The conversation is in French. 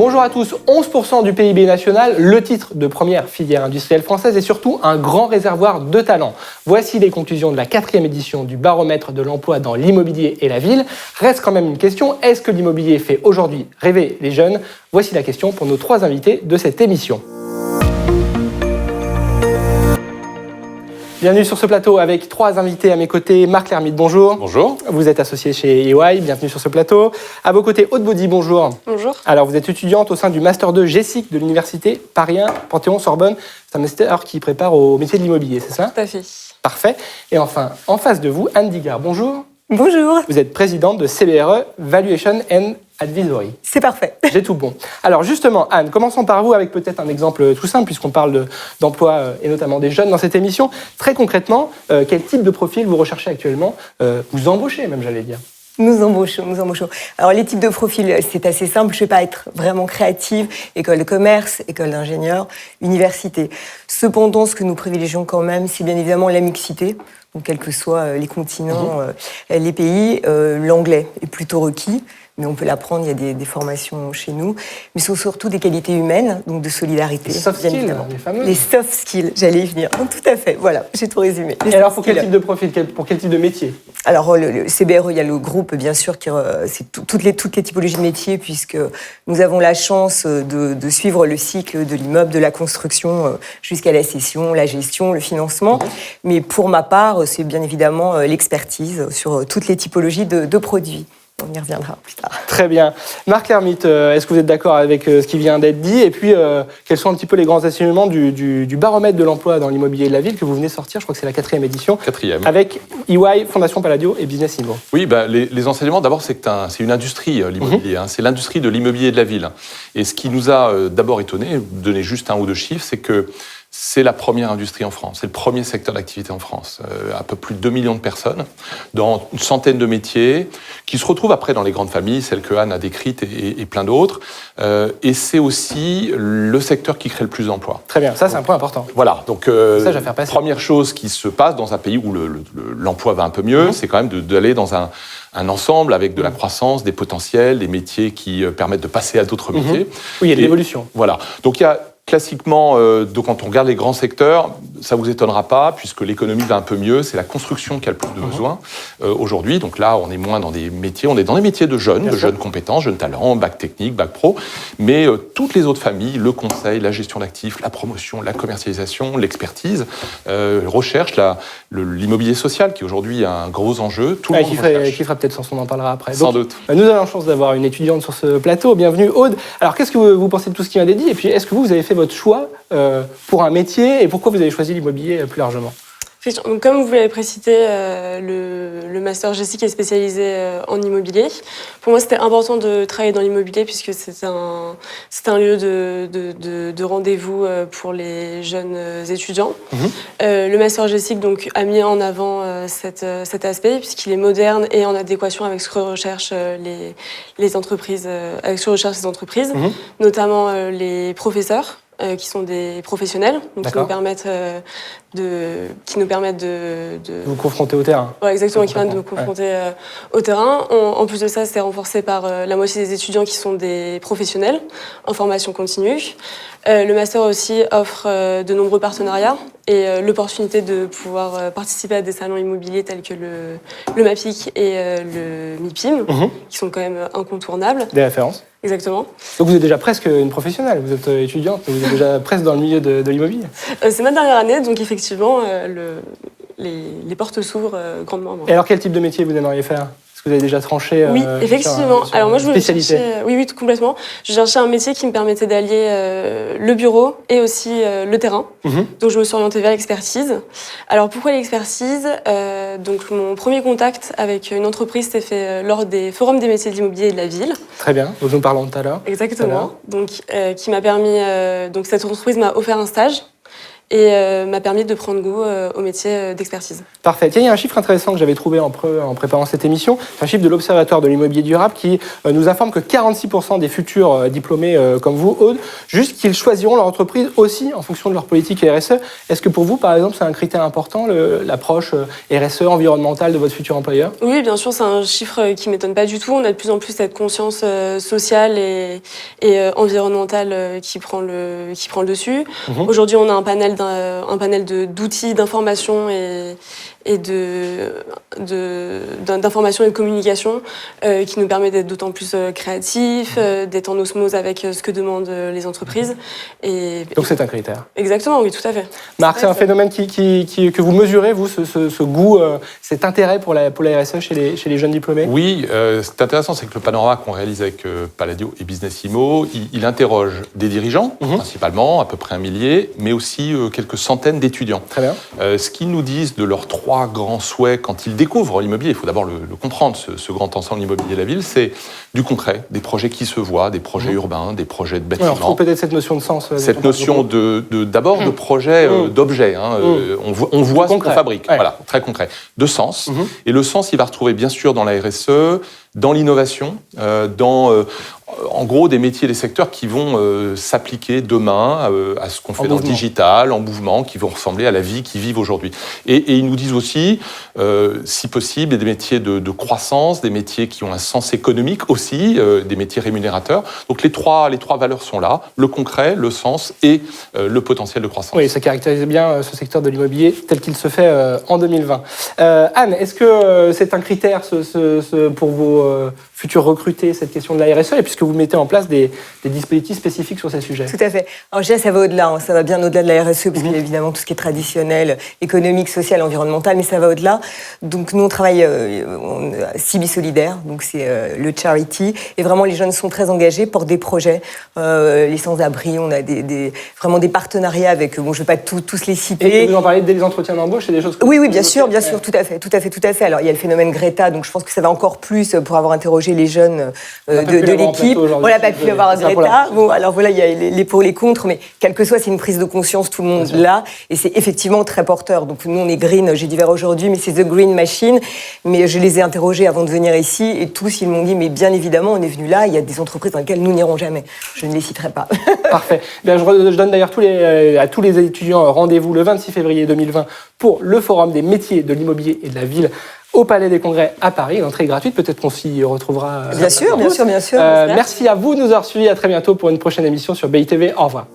Bonjour à tous, 11% du PIB national, le titre de première filière industrielle française et surtout un grand réservoir de talents. Voici les conclusions de la 4e édition du baromètre de l'emploi dans l'immobilier et la ville. Reste quand même une question, est-ce que l'immobilier fait aujourd'hui rêver les jeunes? Voici la question pour nos 3 invités de cette émission. Bienvenue sur ce plateau avec 3 invités à mes côtés. Marc Lermite, bonjour. Bonjour. Vous êtes associé chez EY, bienvenue sur ce plateau. À vos côtés, Aude Baudy, bonjour. Bonjour. Alors, vous êtes étudiante au sein du Master 2 GESIC de l'Université Paris 1, Panthéon-Sorbonne. C'est un master qui prépare au métier de l'immobilier, c'est ça? Tout à fait. Parfait. Et enfin, en face de vous, Anne Digard, bonjour. Bonjour. Vous êtes présidente de CBRE Valuation and Advisory. C'est parfait. J'ai tout bon. Alors justement, Anne, commençons par vous avec peut-être un exemple tout simple, puisqu'on parle d'emploi et notamment des jeunes dans cette émission. Très concrètement, quel type de profil vous recherchez actuellement? Vous embauchez même, j'allais dire. Nous embauchons. Alors, les types de profils, c'est assez simple. Je ne vais pas être vraiment créative. École de commerce, école d'ingénieur, université. Cependant, ce que nous privilégions quand même, c'est bien évidemment la mixité. Donc, quels que soient les continents, les pays, l'anglais est plutôt requis. Mais on peut l'apprendre, il y a des formations chez nous. Mais ce sont surtout des qualités humaines, donc de solidarité. Les soft skills, les fameux. Les soft skilles, j'allais y venir. Donc, tout à fait, voilà, j'ai tout résumé. Et alors, pour quel type de profil, pour quel type de métier? Alors, le CBRE, il y a le groupe, bien sûr, c'est toutes les typologies de métiers, puisque nous avons la chance de suivre le cycle de l'immeuble, de la construction jusqu'à la cession, la gestion, le financement. Mais pour ma part, c'est bien évidemment l'expertise sur toutes les typologies de produits. On y reviendra plus tard. Très bien. Marc Lermite, est-ce que vous êtes d'accord avec ce qui vient d'être dit? Et puis, quels sont un petit peu les grands enseignements du baromètre de l'emploi dans l'immobilier de la ville que vous venez sortir? Je crois que c'est la 4e édition. 4e. Avec EY, Fondation Palladio et Business Immo. Oui, les enseignements, d'abord, c'est une industrie, l'immobilier. C'est l'industrie de l'immobilier de la ville. Et ce qui nous a d'abord étonné, donner juste 1 ou 2 chiffres, c'est que c'est la première industrie en France, c'est le premier secteur d'activité en France. Un peu plus de 2 millions de personnes, dans une centaine de métiers, qui se retrouvent après dans les grandes familles, celles que Anne a décrites et plein d'autres. Et c'est aussi le secteur qui crée le plus d'emplois. Très bien, ça c'est un point important. Voilà, donc ça, je vais faire passer. Première chose qui se passe dans un pays où l'emploi va un peu mieux, c'est quand même d'aller dans un ensemble avec de la croissance, des potentiels, des métiers qui permetmettent de passer à d'autres métiers. Oui, il y a de l'évolution. Voilà, donc il y a classiquement, quand on regarde les grands secteurs, ça ne vous étonnera pas, puisque l'économie va un peu mieux, c'est la construction qui a le plus de besoins aujourd'hui. Donc là, on est moins dans des métiers, on est dans des métiers de jeunes, jeunes compétences, jeunes talents, bac technique, bac pro, mais toutes les autres familles, le conseil, la gestion d'actifs, la promotion, la commercialisation, l'expertise, recherche, l'immobilier social, qui est aujourd'hui un gros enjeu. Tout le monde qui fera peut-être sens, on en parlera après. Sans doute. Nous avons la chance d'avoir une étudiante sur ce plateau. Bienvenue, Aude. Alors, qu'est-ce que vous pensez de tout ce qui m'a été dit? Et puis, est-ce que vous avez fait votre choix pour un métier et pourquoi vous avez choisi l'immobilier plus largement? Donc, comme vous l'avez précisé, le master GESIC est spécialisé en immobilier. Pour moi, c'était important de travailler dans l'immobilier puisque c'est un lieu de rendez-vous pour les jeunes étudiants. Le master GESIC donc, a mis en avant cet aspect puisqu'il est moderne et en adéquation avec ce que recherchent les entreprises, avec ce que recherchent les entreprises, notamment les professeurs. Qui sont des professionnels, donc qui nous permettent de vous confronter au terrain. Ouais, exactement, qui permettent de nous confronter au terrain. En plus de ça, c'est renforcé par la moitié des étudiants qui sont des professionnels en formation continue. Le master aussi offre de nombreux partenariats et l'opportunité de pouvoir participer à des salons immobiliers tels que le MAPIC et le MIPIM, qui sont quand même incontournables. Des références. Exactement. Donc vous êtes déjà presque une professionnelle, vous êtes étudiante, vous êtes déjà presque dans le milieu de l'immobilier. C'est ma dernière année, donc effectivement, les portes s'ouvrent grandement. Et alors quel type de métier vous aimeriez faire? Est-ce que vous avez déjà tranché? Oui, effectivement. Alors moi, je voulais spécialité. oui, complètement. Je cherchais un métier qui me permettait d'allier le bureau et aussi le terrain. Donc je me suis orientée vers l'expertise. Alors pourquoi l'expertise? Donc mon premier contact avec une entreprise s'est fait lors des forums des métiers de l'immobilier et de la ville. Très bien, dont nous parlons tout à l'heure. Exactement. Donc qui m'a permis. Donc cette entreprise m'a offert un stage. et m'a permis de prendre goût au métier d'expertise. Parfait. Tiens, il y a un chiffre intéressant que j'avais trouvé en préparant cette émission. C'est un chiffre de l'Observatoire de l'immobilier durable qui nous informe que 46% des futurs diplômés comme vous, Aude, juste qu'ils choisiront leur entreprise aussi en fonction de leur politique RSE. Est-ce que pour vous, par exemple, c'est un critère important, l'approche RSE environnementale de votre futur employeur? Oui, bien sûr, c'est un chiffre qui ne m'étonne pas du tout. On a de plus en plus cette conscience sociale et environnementale qui prend le dessus. Aujourd'hui, on a un panel d'outils, d'information et d'information et de communication qui nous permet d'être d'autant plus créatifs, d'être en osmose avec ce que demandent les entreprises. Donc c'est un critère. Exactement, oui, tout à fait. Marc, c'est un phénomène que vous mesurez, vous, ce goût, cet intérêt pour la RSE chez les jeunes diplômés? Oui, c'est intéressant, c'est que le panorama qu'on réalise avec Palladio et Business Immo, il interroge des dirigeants, principalement, à peu près 1 millier, mais aussi quelques centaines d'étudiants. Très bien. Ce qu'ils nous disent de leurs 3 grands souhaits quand ils découvrent l'immobilier, il faut d'abord le comprendre, ce grand ensemble immobilier de la ville, c'est du concret, des projets qui se voient, des projets urbains, des projets de bâtiments. Alors, on trouve peut-être cette notion de sens. Cette notion d'abord de projet, d'objet. On voit ce qu'on fabrique, voilà, très concret. De sens. Et le sens, il va retrouver bien sûr dans la RSE, dans l'innovation, en gros, des métiers, des secteurs qui vont s'appliquer demain à ce qu'on fait dans le digital, en mouvement, qui vont ressembler à la vie qu'ils vivent aujourd'hui. Et ils nous disent aussi, si possible, des métiers de croissance, des métiers qui ont un sens économique aussi, des métiers rémunérateurs. Donc les trois valeurs sont là, le concret, le sens et le potentiel de croissance. Oui, ça caractérise bien ce secteur de l'immobilier tel qu'il se fait en 2020. Anne, est-ce que c'est un critère pour vos futurs recrutés, cette question de la RSE, et puisque vous mettez en place des dispositifs spécifiques sur ces sujets? Tout à fait. Alors déjà, ça va au-delà, ça va bien au-delà de la RSE, parce qu'il y a évidemment tout ce qui est traditionnel, économique, social, environnemental, mais ça va au-delà. Donc nous, on travaille CB Solidaire, donc c'est le charity, et vraiment les jeunes sont très engagés, portent des projets, les sans-abri, on a vraiment des partenariats avec, bon, je ne vais pas tous les citer. Et vous en parlez dès les entretiens d'embauche, et des choses comme Oui, bien sûr, tout à fait. Alors il y a le phénomène Greta, donc je pense que ça va encore plus pour avoir interrogé les jeunes de l'équipe. On n'a pas pu avoir Greta. Bon, alors voilà, il y a les pour, les contre, mais quel que soit, c'est une prise de conscience, tout le monde là, et c'est effectivement très porteur. Donc nous, on est green, j'ai dit vert aujourd'hui, mais c'est The Green Machine. Mais je les ai interrogés avant de venir ici, et tous, ils m'ont dit, mais bien évidemment, on est venu là, il y a des entreprises dans lesquelles nous n'irons jamais. Je ne les citerai pas. Parfait. Bien, je donne d'ailleurs à tous les étudiants rendez-vous le 26 février 2020 pour le Forum des métiers de l'immobilier et de la ville au Palais des Congrès à Paris. L'entrée est gratuite, peut-être qu'on s'y retrouvera. Bien sûr. Merci à vous de nous avoir suivis. À très bientôt pour une prochaine émission sur BITV. Au revoir.